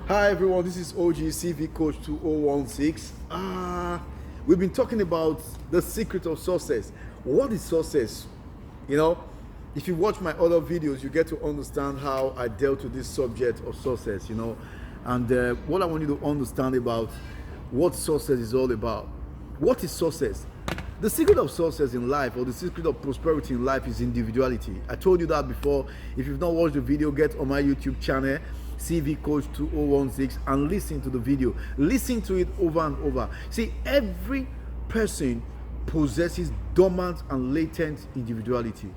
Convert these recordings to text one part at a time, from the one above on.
Hi everyone, this is OG CV Coach 2016. We've been talking about the secret of success. What is success? You know, if you watch my other videos, you get to understand how I dealt with this subject of success, And what I want you to understand about what success is all about. What is success? The secret of success in life, or the secret of prosperity in life, is individuality. I told you that before. If you've not watched the video, get on my YouTube channel, CV Coach 2016, and listen to the video. Listen to it over and over. See, every person possesses dormant and latent individuality.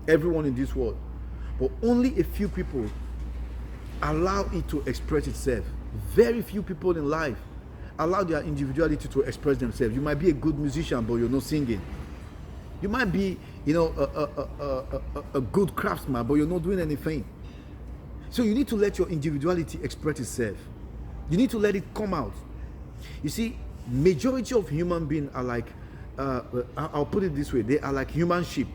Everyone in this world. But only a few people allow it to express itself. Very few people in life allow their individuality to express themselves. You might be a good musician, but you're not singing. You might be, a good craftsman, but you're not doing anything. So you need to let your individuality express itself. You need to let it come out. You see, majority of human beings are like, I'll put it this way, they are like human sheep.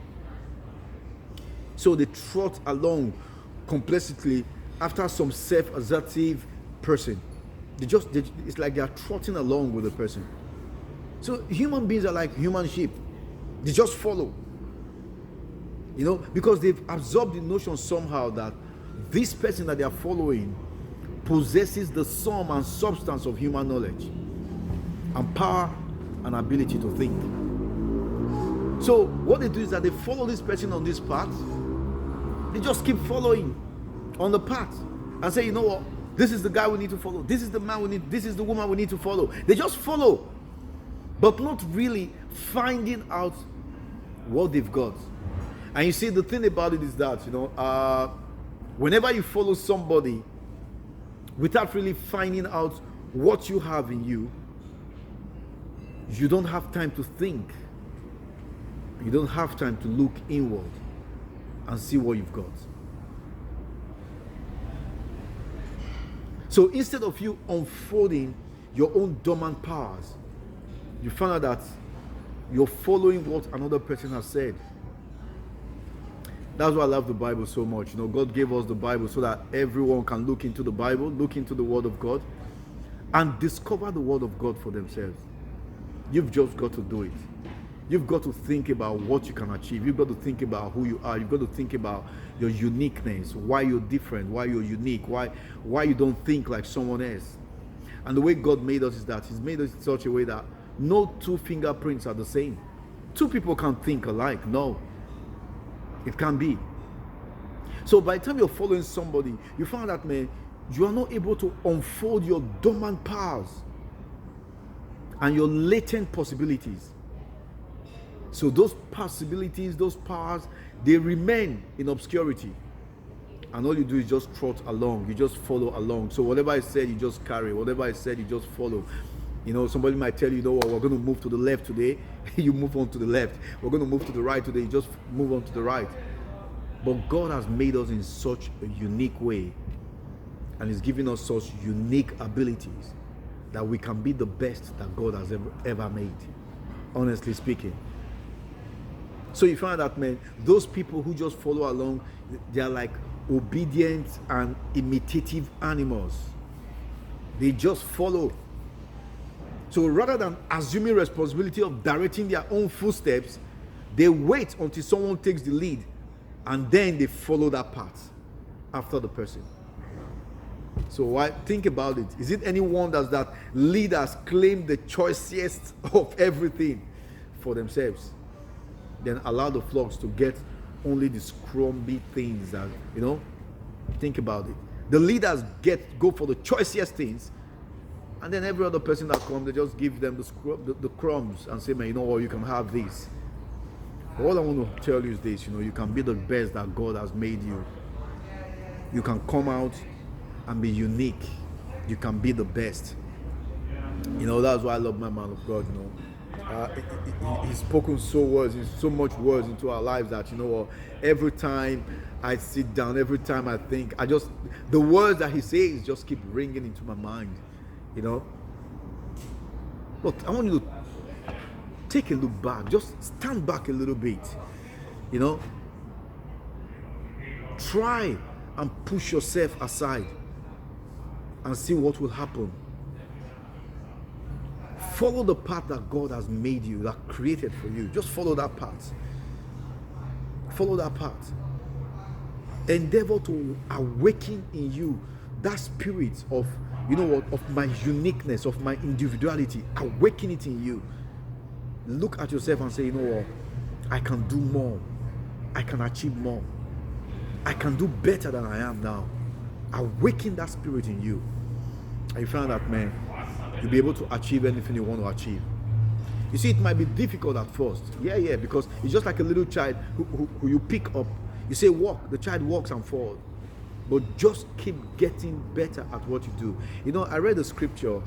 So they trot along complacently after some self-assertive person. It's like they're trotting along with a person. So human beings are like human sheep. They just follow. Because they've absorbed the notion somehow that this person that they are following possesses the sum and substance of human knowledge and power and ability to think. So what they do is that they follow this person on this path. They just keep following on the path and say, you know what? This is the guy we need to follow. This is the man we need. This is the woman we need to follow. They just follow, but not really finding out what they've got. And you see, the thing about it is that, whenever you follow somebody without really finding out what you have in you, you don't have time to think. You don't have time to look inward and see what you've got. So instead of you unfolding your own dormant powers, you find out that you're following what another person has said. That's why I love the Bible so much. God gave us the Bible so that everyone can look into the Bible, look into the Word of God, and discover the Word of God for themselves. You've just got to do it. You've got to think about what you can achieve. You've got to think about who you are. You've got to think about your uniqueness, why you're different, why you're unique, why you don't think like someone else. And the way God made us is that He's made us in such a way that no two fingerprints are the same. Two people can't think alike. No. It can be. So by the time you're following somebody, you find that, man, you are not able to unfold your dormant powers and your latent possibilities. So those possibilities, those powers, they remain in obscurity. And all you do is just trot along. You just follow along. So whatever I said, you just carry. Whatever I said, you just follow. Somebody might tell you, we're going to move to the left today. You move on to the left. We're going to move to the right today. You just move on to the right. But God has made us in such a unique way. And He's given us such unique abilities that we can be the best that God has ever made. Honestly speaking. So you find that, man, those people who just follow along, they are like obedient and imitative animals. They just follow. So rather than assuming responsibility of directing their own footsteps, they wait until someone takes the lead and then they follow that path after the person. So think about it. Is it any wonder that leaders claim the choicest of everything for themselves? Then allow the flocks to get only the scrumby things that, think about it. The leaders go for the choicest things, and then every other person that comes, they just give them the crumbs and say, man, you can have this. But all I want to tell you is this, you can be the best that God has made you. You can come out and be unique. You can be the best. That's why I love my man of God, He's spoken so much words into our lives that, every time I sit down, every time I think, the words that he says just keep ringing into my mind, Look, I want you to take a look back, just stand back a little bit, Try and push yourself aside. and see what will happen. Follow the path that God has made you, that created for you. Just follow that path. Follow that path. Endeavor to awaken in you that spirit of, of my uniqueness, of my individuality. Awaken it in you. Look at yourself and say, I can do more. I can achieve more. I can do better than I am now. Awaken that spirit in you. And you find that, man, you'll be able to achieve anything you want to achieve. You see, it might be difficult at first. Yeah, because it's just like a little child who you pick up. You say walk, the child walks and falls. But just keep getting better at what you do. I read the scripture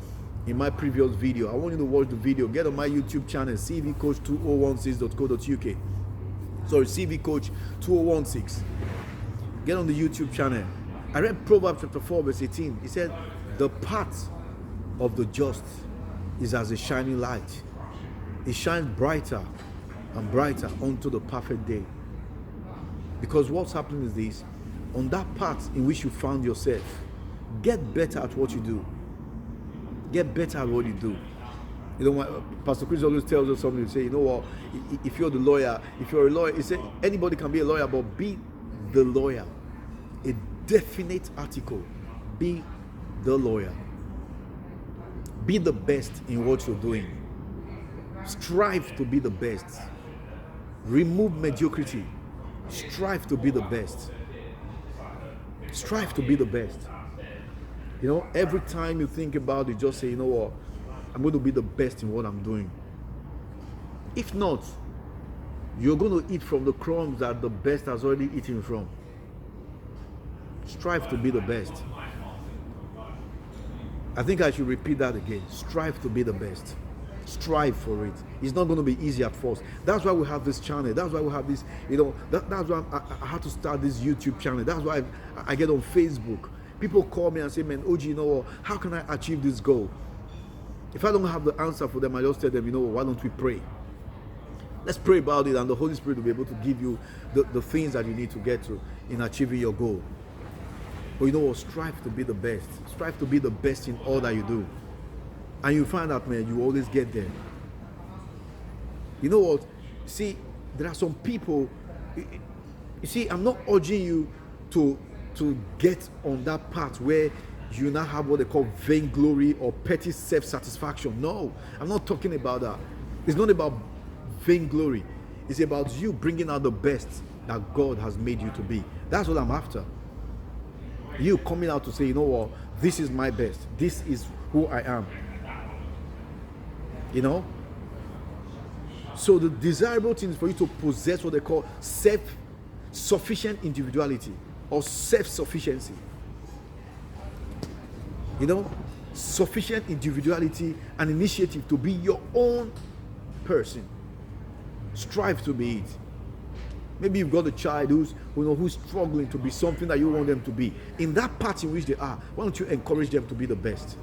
in my previous video. I want you to watch the video. Get on my YouTube channel, cvcoach2016.co.uk. Sorry, cvcoach2016. Get on the YouTube channel. I read Proverbs chapter 4 verse 18. It said, the path of the just is as a shining light. It shines brighter and brighter unto the perfect day. Because what's happening is this: on that path in which you found yourself, get better at what you do. Get better at what you do. Pastor Chris always tells us something. He say, if you're the lawyer, if you're a lawyer, he said anybody can be a lawyer, but be the lawyer. A definite article. Be the lawyer. Be the best in what you're doing. Strive to be the best. Remove mediocrity. Strive to be the best. Strive to be the best. Every time you think about it, just say, I'm going to be the best in what I'm doing. If not, you're going to eat from the crumbs that the best has already eaten from. Strive to be the best. I think I should repeat that again. Strive to be the best. Strive for it. It's not going to be easy at first. That's why we have this channel. That's why we have this, that's why I had to start this YouTube channel. That's why I get on Facebook. People call me and say, man, OG, how can I achieve this goal? If I don't have the answer for them, I just tell them, why don't we pray? Let's pray about it, and the Holy Spirit will be able to give you the things that you need to get to in achieving your goal. But strive to be the best. Strive to be the best in all that you do. And you find out, man, you always get there. You know what? See, there are some people, you see, I'm not urging you to get on that path where you now have what they call vainglory or petty self-satisfaction. No, I'm not talking about that. It's not about vainglory. It's about you bringing out the best that God has made you to be. That's what I'm after. You coming out to say, this is my best. This is who I am. So the desirable thing is for you to possess what they call self-sufficient individuality or self-sufficiency. Sufficient individuality and initiative to be your own person. Strive to be it. Maybe you've got a child who's struggling to be something that you want them to be. In that part in which they are, why don't you encourage them to be the best?